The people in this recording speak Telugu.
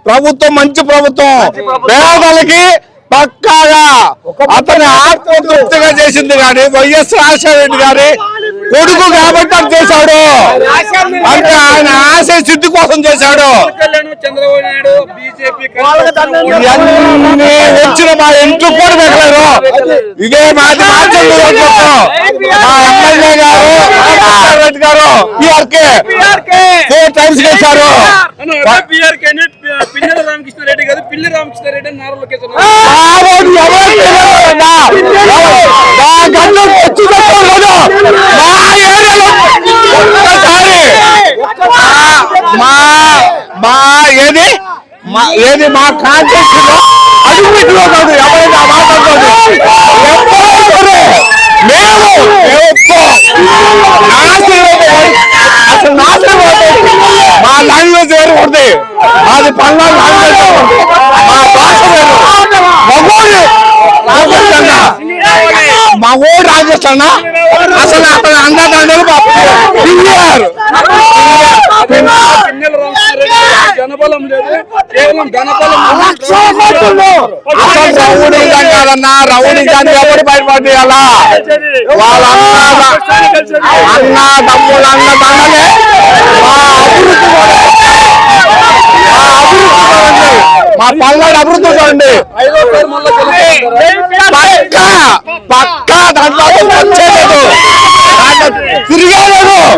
ప్రభుత్వం మంచి ప్రభుత్వం, పేదలకి పక్కాగా అతని ఆత్మతృప్తిగా చేసింది. కానీ వైఎస్ రాజశేఖర గారి కొడుకు కాబట్టి అది చేశాడు, అంటే ఆయన ఆశ సిద్ధి కోసం చేశాడు. ఇవన్నీ వచ్చిన మా ఇంట్లో కూడా పెట్టలేరు. ఇదే మాది మార్చండి. మా ఎమ్మెల్యే గారు రెడ్డి గారు పిఆర్కే 4 టైమ్స్ చేశారు. పిన్నెల రామకృష్ణారెడ్డి కాదు, పిల్లి రామకృష్ణారెడ్డి అని నారా లోకేష్ ఏది మా కాంట్రాక్ట్ లో అడుగు పెట్టిలో కాదు, ఎవరైనా మాట్లాడుకోదు. అసలు నాశనం మా లాంగ్వేజ్ వేరు ఉంది, అది పల్లా లాంగ్వేజ్, మా భాష వేరు. మగోడు రాజేష్ అన్న అసలు అతను అన్నదండలు జనబలం లేదు, కేవలం ధనబలం. రౌడీజం కాదన్నా, రౌడీజాన్ని ఎవరు బయటపడి అలా వాళ్ళ అన్న తమ్ముడు అన్నదండలే మా పల్నాడు అభివృద్ధి చూడండి. పక్కా దాంట్లో తిరిగేలేదు.